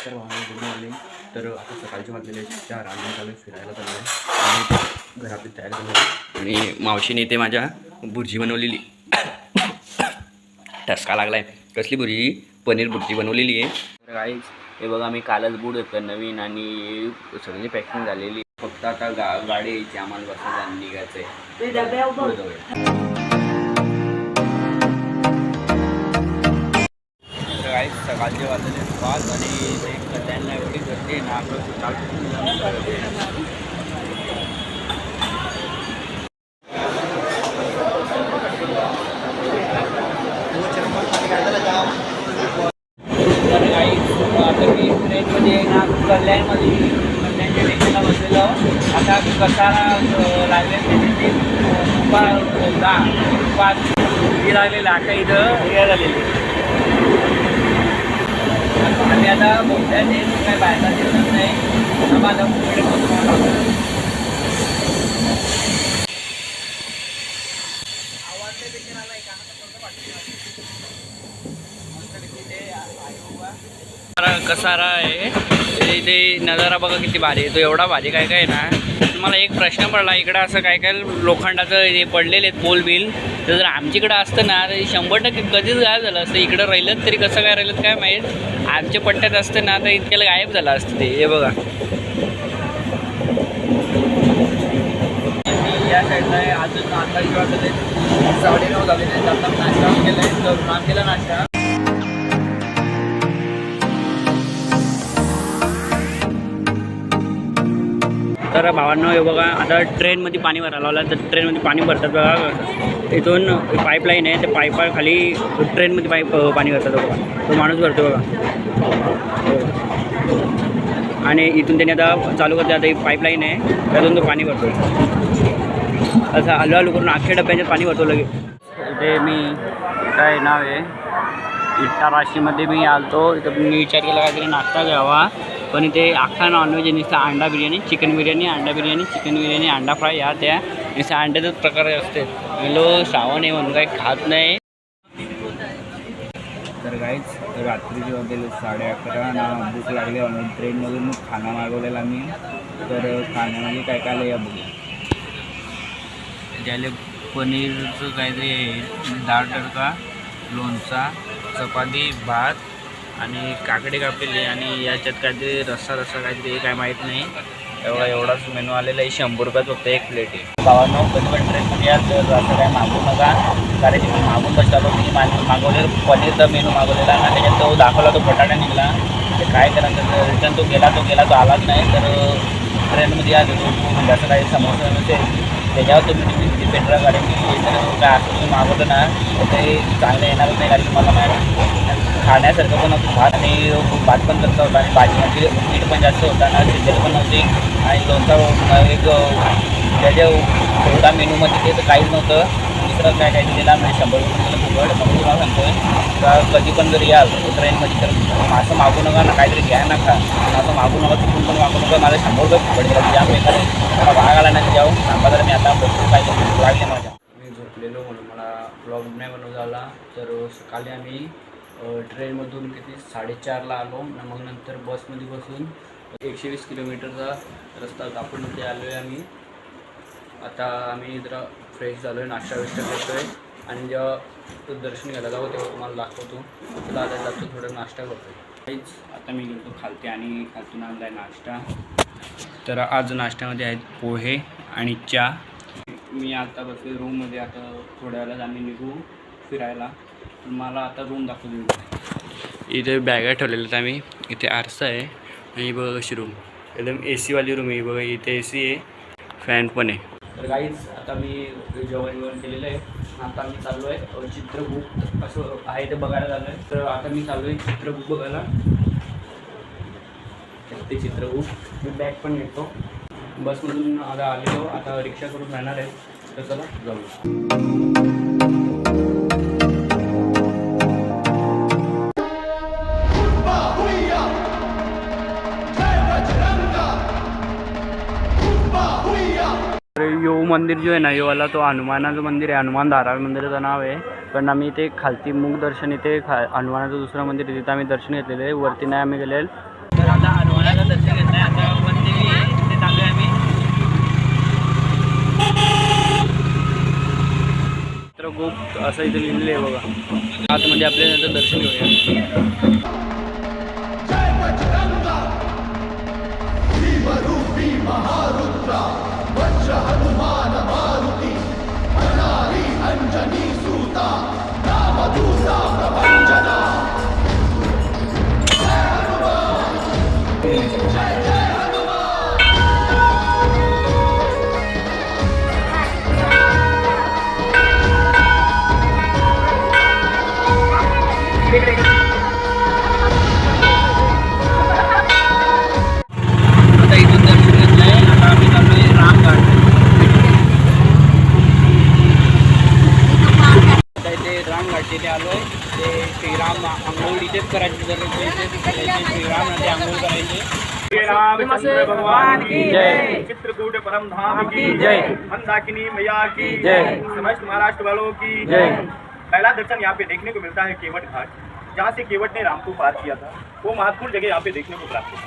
तर good morning. तर आता सकाळचे वाजलेले 4 आणि चालू फिरायला चालू आहे आणि घरातली तयारी चालू आहे. आणि मावशीने इथे माझ्या भुर्जी बनवलेली. ठसका लागलाय. कसली भुर्जी? पनीर भुर्जी बनवलेली आहे. तर गाईज हे बघा, मी कालच बूट होतं नवीन आणि सगळी पॅकिंग झालेली. फक्त आता गाडी यायची आम्हाला बसायला निघायचं आहे. पुढे जाऊया. गाईज सकाळचे वाजले 5 आणि ते कट्यांना एवढी गर्दी आहे ना, आपलं तर गाईज आता मी ट्रेनमध्ये ना कल्याणच्या स्टेशनला बसलेलो. आता कसारा लागले त्याची ही लागलेली आता इथं हे झालेली. आणि आता मोठ्या काय बाहेरचा दिसत नाही. माझा कसारा आहे. इथे नजारा बघा किती भारी आहे. तो एवढा भारी काय काय ना. मला एक प्रश्न पडला, इकडं असं काय काय लोखंडाचं हे पडलेले आहेत पोल बिल. तर जर आमच्याकडं असतं ना तर 100% कधीच गायब झालं असतं. इकडं राहिलं तरी कसं काय राहिलं काय माहीत. आमच्या पट्ट्यात असतं ना तर इतक्याला गायब झालं असतं ते. हे बघा या साईडला आहे. अजून आता वाजले 9:30 झालेले. आता नाश्ता केला आहे. तर काम केला नाश्ता. तर भावांनो हे बघा, आता ट्रेनमध्ये पाणी भरायला लावलं. तर ट्रेनमध्ये पाणी भरतात बघा. इथून पाईपलाईन आहे. त्या पाईपा खाली ट्रेनमध्ये पाणी भरतात बघा. तो माणूस भरतो बघा. आणि इथून त्याने आता चालू करते. आता ही पाईपलाईन आहे त्यातून तो पाणी भरतो. असं हळूहळू करून अख्ख्या डब्याच्यात पाणी भरतो लगेच. इथे मी काय नाव आहे इटा राशीमध्ये मी आलतो. इथं मी विचार केला काहीतरी नाश्ता घ्यावा. पण इथे अख्खा नॉनव्हेज नुसतं अंडा बिर्याणी, चिकन बिर्याणी, अंडा बिर्याणी, चिकन बिर्याणी, अंडा फ्राय या त्या नुसतं अंड्याचेच प्रकार असते. लो श्रावण आहे म्हणून काही खात नाही. तर गाईच रात्रीचे वाजले 11:30 ना. भूक लागली म्हणून ट्रेनमधून खाना मागवलेला मी. तर खाण्यामध्ये काय काय आलं या बघू. ज्याले पनीरचं काहीतरी डाळ तडका, लोणचा, चपाती, भात आणि काकडे कापलेले आणि याच्यात काहीतरी रस्सा काहीतरी काय माहीत नाही. एवढाच मेनू आलेला आहे. 100 रुपयात फक्त एक प्लेट आहे. भावांनो कधी पण ट्रेनमध्ये याल तर असं काय मागवू नका. कारण की मी मागून बसलो. मी मागवलेलं पनीरचा मेनू मागवलेला ना, त्याच्यात तो दाखवला तो बटाटा निघाला. ते काय करायचं रिटर्न तो गेला तो आलाच नाही. तर ट्रेनमध्ये या म्हणजे असं काही समस्या नसेल त्याच्यावर तुम्ही डिपेंड राहा. कारण की काय असं तुम्ही मागवलं ना तर ते चांगलं येणारच नाही. कारण की मला माहिती खाण्यासारखं पण होतं. भात आणि भात पण जास्त होता आणि भाजीमध्ये मीठ पण जास्त होता ना. शिजत पण नव्हती आणि लोणचा एक त्याच्या थोडा मेनूमध्ये ते तर काहीच नव्हतं. दुसरं काय काय दिलेला म्हणजे 100 रुपये फुकट. म्हणून तुम्हाला सांगतो आहे का कधी पण जर याल ट्रेनमध्ये तर असं मागू नका ना. काहीतरी घ्या नका असं मागू नका. तिथून पण मागू नका. मला 100 रुपये फुकट दिला. ज्या एखादे मला भाग आला नाही जाऊ सांगा. तर मी आता भरपूर काय लागले माझ्या. मी झोपलेलो म्हणून मला ब्लॉग नाही बनवता आला. तर सकाळी आम्ही ट्रेनमधून किती 4:30ला आलो. मग नंतर बसमध्ये बसून 120 किलोमीटरचा रस्ता कापून इथे आलो आहे आम्ही. आता आम्ही जरा फ्रेश झालो आहे. नाश्ता विष्टा करतो आहे आणि जेव्हा दर्शन घ्यायला जाऊ तेव्हा तुम्हाला दाखवतो. तुला आता जातो थोडं नाश्ता करतो. आता मी गेलो खालते आणि खालतून आणला आहे नाश्ता. तर आज नाश्त्यामध्ये आहेत पोहे आणि चहा. मी आता बसले रूममध्ये. आता थोड्या वेळात आम्ही निघू फिरायला. पण मला आता रूम दाखवतो. इथे बॅगा ठेवलेल्या आहेत आम्ही. इथे आरसा आहे आणि बघा कशी रूम एकदम AC वाली रूम आहे. बघा इथे AC आहे, फॅन पण आहे. तर गाईज आता मी जेवण केलेलं आहे. आता मी चाललो आहे चित्रगुप्त असं आहे ते बघायला चाललो आहे. तर आता मी चाललो आहे चित्रगुप्त बघायला. ते चित्रगुप्त मी बॅग पण घेतो. बसमधून आता आलेलो. आता रिक्षा करून जाणार आहे. तर चला जाऊ. यो मंदिर जो आहे ना यो वाला तो हनुमानाचं मंदिर आहे. हनुमान धाराळ मंदिराचं नाव आहे. पण आम्ही इथे खालती मुख दर्शन इथे हनुमानाचं दुसरं मंदिर आहे तिथं आम्ही दर्शन घेतलेलं आहे. वरती नाही आम्ही गेलेलं. तर आता हनुमानाचं दर्शन घेतलं आहे. आता वनदेवी आहे तिथे चालू आहे आम्ही. चित्रगुप्त असं इथे लिहिलेलं आहे बघा. आतमध्ये आपल्याला नंतर दर्शन घेऊया. आता इथून दर्शन घेतलंय. आता आम्ही चाललोय रामघाट. आता इथे रामघाट इथे आलोय. ते श्रीराम आंघोळ इथेच करायची जर श्रीराम नदी आंघोळ करायचे. भगवान की जय. चित्रकूट परम धाम की जय. मंदाकिनी मैया की जय. समस्त महाराष्ट्र वालों की जय. पहला दर्शन यहाँ पे देखने को मिलता है केवट घाट, जहाँ से केवट ने राम को पार किया था। वो महत्वपूर्ण जगह यहाँ पे देखने को प्राप्त है।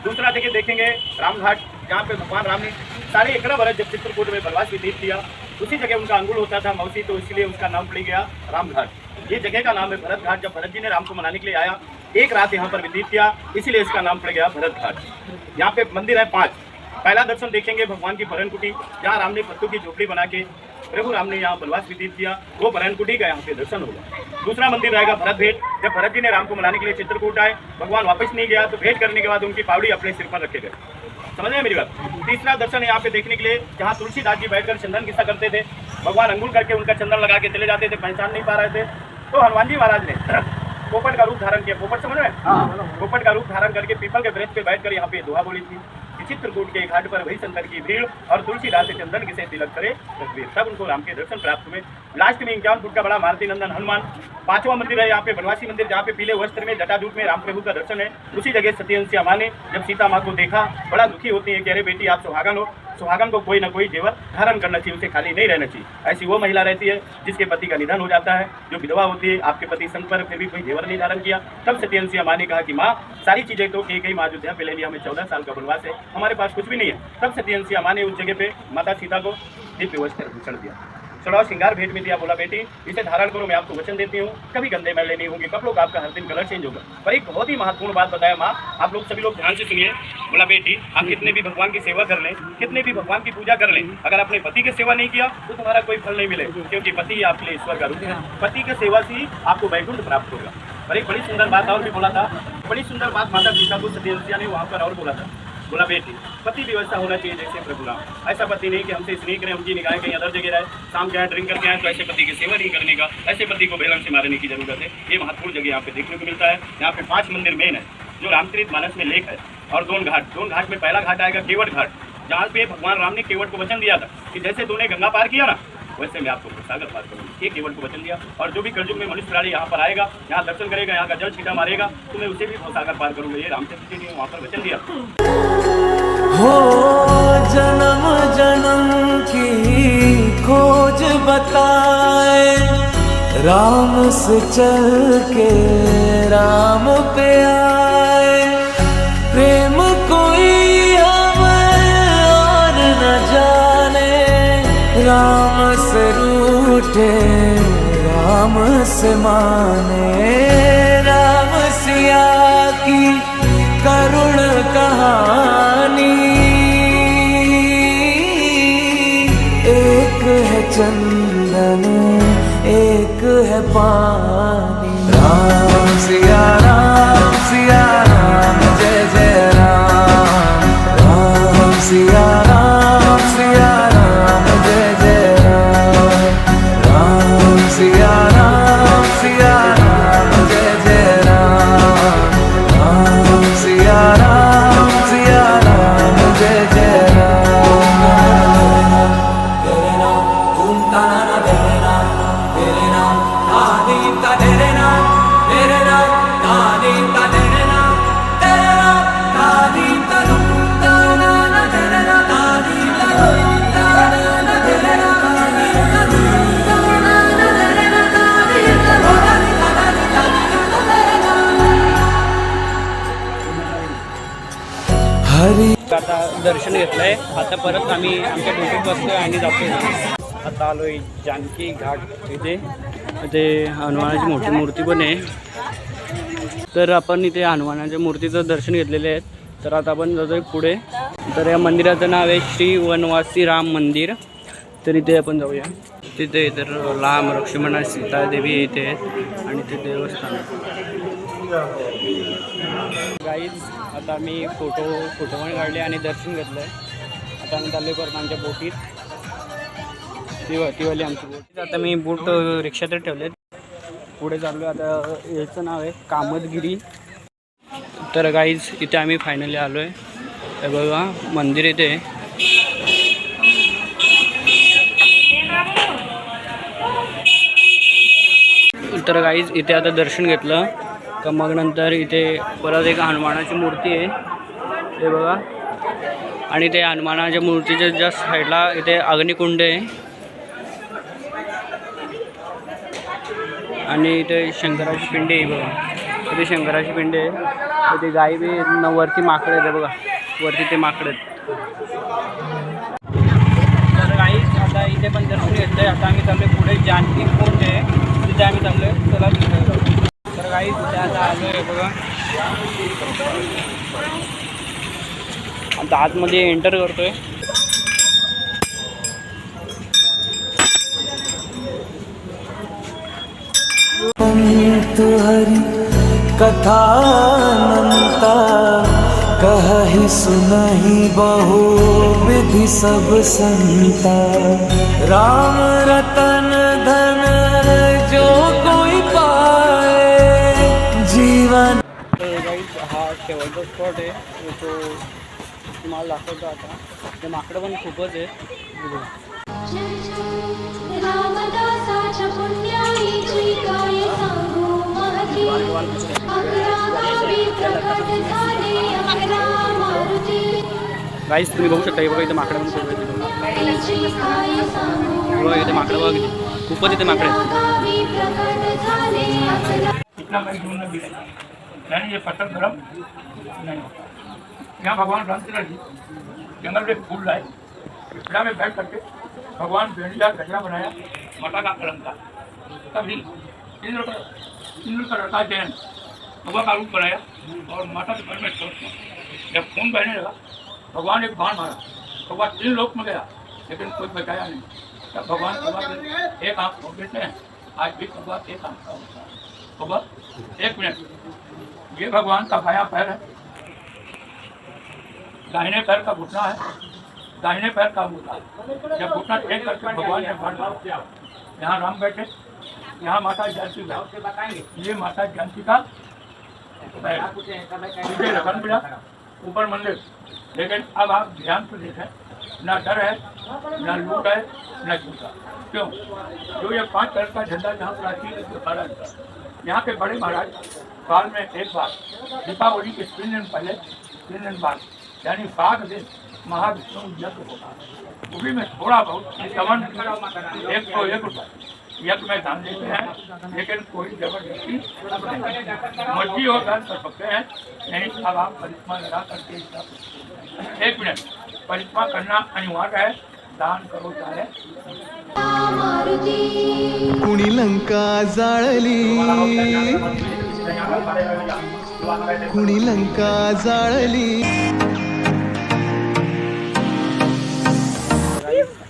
दूसरा जगह देखेंगे रामघाट, जहाँ पे भगवान राम ने 11.5 वर्ष जब चित्रकूट में वनवास व्यतीत किया, उसी जगह उनका अंगुल होता था मौसी, तो इसलिए उसका नाम पड़ गया रामघाट। ये जगह का नाम है भरत घाट। जब भरत जी ने राम को मनाने के लिए आया, एक रात यहाँ पर व्यतीत किया, इसीलिए इसका नाम पड़ गया भरत घाट। यहाँ पे मंदिर है 5। पहला दर्शन देखेंगे भगवान की भरण कुटी, जहाँ राम ने पत्तों की झोपड़ी बना के प्रभु राम ने यहाँ वनवास व्यतीत किया, वो भरण कुटी का यहाँ पे दर्शन होगा। दूसरा मंदिर रहेगा भरत भेंट। जब भरत जी ने राम को मनाने के लिए चित्रकूट आए, भगवान वापस नहीं गया, तो भेंट करने के बाद उनकी पावड़ी अपने सिर पर रखे गए। समझ रहे हैं मेरी बात। तीसरा दर्शन यहाँ पे देखने के लिए, जहाँ तुलसीदास जी बैठकर चंदन किस्सा करते थे, भगवान अंगुल करके उनका चंदन लगा के चले जाते थे, पहचान नहीं पा रहे थे, तो हनुमान जी महाराज ने पोपट का रूप धारण किया। पोपट समझ रहे हैं? पोपट का रूप धारण करके पीपल के वृक्ष पे बैठकर यहाँ पे दुआ बोली थी। चित्रकूट के घाट पर वही शंकर की भीड़ और तुलसीदास से चंदन किसे तिलक करे तस्वीर, तब उनको राम के दर्शन प्राप्त हुए। लास्ट में 51 फुट का बड़ा मारुति नंदन हनुमान। 5वां मंदिर है यहाँ पे बनवासी मंदिर, जहाँ पे पीले वस्त्र में जटाजूट में राम प्रभु का दर्शन है। उसी जगह सत्यहंसिया माँ ने जब सीता माँ को देखा, बड़ा दुखी होती है कि अरे बेटी आप सुहागन हो, सुहागन को कोई ना कोई जेवर धारण करना चाहिए, उसे खाली नहीं रहना चाहिए। ऐसी वो महिला रहती है जिसके पति का निधन हो जाता है, जो विधवा होती है, आपके पति संग पर फिर भी कोई जेवर नहीं धारण किया। तब सत्यहंसिया माँ ने कहा कि माँ सारी चीजें तो कई माँ अयोध्या पे ले लिया, हमें 14 साल का वनवास है, हमारे पास कुछ भी नहीं है। तब सत्यहंसिया माँ ने उस जगह पे माता सीता को दिव्य वस्त्र भूषण दिया, चढ़ाव श्रृंगार भेंट में दिया। बोला बेटी इसे धारण करो, मैं आपको वचन देती हूँ, कभी गंदे मैले नहीं होंगे, कपड़ों का आपका हर दिन कलर चेंज होगा। पर एक बहुत ही महत्वपूर्ण बात बताया माँ, आप लोग सभी लोग ध्यान से सुनिए। बोला बेटी आप कितने भी भगवान की सेवा कर लें, कितने भी भगवान की पूजा कर लें, अगर आपने पति की सेवा नहीं किया तो तुम्हारा कोई फल नहीं मिले, क्योंकि पति आपके लिए ईश्वर का रूप है। पति की सेवा से ही आपको वैकुंठ प्राप्त होगा। और एक बड़ी सुंदर बात और भी बोला था, बड़ी सुंदर बात माता सीता को सत्यहंसिया ने वहाँ पर और बोला था। बोला बेटी पति भी वैसा होना चाहिए जैसे प्रभु राम, ऐसा पति नहीं कि हमसे स्नेह करें, उनकी निगाहें कहीं अदर जगह रहे, शाम के यहाँ ड्रिंक करके आए तो ऐसे पति की सेवा नहीं करने का, ऐसे पति को बेलम से मारने की जरूरत है। ये महत्वपूर्ण जगह यहाँ पे देखने को मिलता है। यहाँ पे 5 मंदिर मेन है, जो रामचरित मानस में लेख है, और 2 घाट में पहला घाट आएगा केवट घाट, जहाँ पे भगवान राम ने केवट को वचन दिया था कि जैसे तूने गंगा पार किया ना, वैसे मैं आपको सागर पार करूँगा। ये केवट को वचन दिया। और जो भी कलयुग में मनुष्य प्राणी यहाँ पर आएगा, यहाँ दर्शन करेगा, यहाँ का जल छीटा मारेगा, तो मैं उसे भी सागर पार करूँगा। ये रामचंद्र जी ने वहाँ पर वचन दिया। हो जन्म जन्म की खोज बताए, राम से चल के राम पे आए, प्रेम कोई हमें और न जाने, राम से रूठे राम से माने, राम सिया की करुण कहानी, एक है चंदन एक है पानी। राम सिया राम जय जय राम, राम सिया राम जय जय राम, राम सिया राम जय जय राम, राम सिया राम जय जय राम। तेरे नाम ओम ताना तेरे नाम आदि आता दर्शन घेतलं आहे. आता परत आम्ही आमच्या ड्युटीत बसतो आणि जातो. आता आलो आहे जानकी घाट इथे. इथे हनुमानाची मोठी मूर्ती पण आहे. तर आपण इथे हनुमानाच्या मूर्तीचं दर्शन घेतलेले आहेत. तर आता आपण जातोय पुढे. तर या मंदिराचं नाव आहे श्री वनवासी राम मंदिर. तर इथे आपण जाऊया. तिथे तर राम लक्ष्मण सीता देवी इथे आहेत आणि ते देवस्थान. गाईज आता आम्ही फोटो पण काढले आणि दर्शन घेतलं आहे. आता आम्ही चाललो परत आमच्या बोटीत. तीवाली आमची बोट. आता मी बोट रिक्षात ठेवलेत. पुढे चाललो आता. याचं नाव आहे कामतगिरी. तर गाईज इथे आम्ही फायनली आलो आहे. हे बघा मंदिर इथे. तर गाईज इथे आता दर्शन घेतलं का मग नंतर इथे परत एक हनुमानाची मूर्ती आहे. हे बघा. आणि ते हनुमानाच्या मूर्तीच्या जस्ट साईडला इथे अग्निकुंड आहे. आणि इथे शंकराची पिंडी आहे बघा. इथे शंकराची पिंडी आहे. इथे गाई बी वरती माकडे आहेत बघा. वरती ते माकडे आहेत. तर गाई आता इथे पण दर्शन घेतलं आहे. आता आम्ही चाललो पुढे जानकी कुंड आहे. तिथे आम्ही चाललो आहे. चला तिथे. तर गाई तिथे आता आलो आहे बघा. आता आतमध्ये एंटर करतोय. हरि कथा अनंता कहि सुनहि बहु विधि सब संता राम रतन धन जो कोई पाए जीवन. तर गाईज हा शेवटचा स्पॉट आहे. तो तुम्हाला दाखवतो आता. ते माकडं पण खूपच आहे. गाईज तुम्ही बघू शकता. हे बघा इथे माकडं पण खूप आहेत. बघा इथे माकडं बघा किती. खूपच इथे माकडं आहेत. इतना मैं ढूंढना भी नहीं ये पत्थर धर्म नहीं. यहाँ भगवान रामचंद्र जी जंगल में फूल लाए. पिपला में बैठ करके भगवान भेड़िया गजरा बनाया. माता का अलंकार तभी इंद्र का रखा जैन भगवान का रूप बनाया और माता के घर में छोड़. जब खून बहने लगा भगवान एक बाण मारा. भगवान 3 लोक में गया लेकिन कोई बचाया नहीं. तब भगवान एक आँख खोल देते हैं. आज भी भगवान एक आँख का होता है. भगवान 1 मिनट. ये भगवान का बायां पैर है. दाहिने पैर का घुटना है. दाहिने पैर का अंगूठा. जब घुटना टेक करके भगवान ने बाण मारा. यहाँ राम बैठे. यहाँ माता जानकी बैठे. ये माता जानकी का पैर. पीछे रखन मिला ऊपर मंदिर. लेकिन अब आप ध्यान से देखें. ना डर है ना लूट है ना झूठा. क्यों? जो ये 5 कलर का झंडा जहाँ प्राचीन महाराज यहाँ के बड़े महाराज साल में एक बार दीपावली के 3 दिन पहले 3 दिन बाद यानी 7 दिन महाविष्णु यज्ञ होता है. उसी में थोड़ा बहुत कमन 101 रुपये यज्ञ में दान देते हैं. लेकिन कोई जबरदस्ती मर्जी और दान कर सकते हैं नहीं. अब आप परिक्रमा लगा करके 1 मिनट परिक्रमा करना अनिवार्य है. दान करो चाहे. कुणी लंका जाळली कुणी लंका जाळली.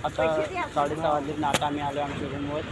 आता 6:30 वाजले. आता आम्ही आलो आमच्या रूमवर.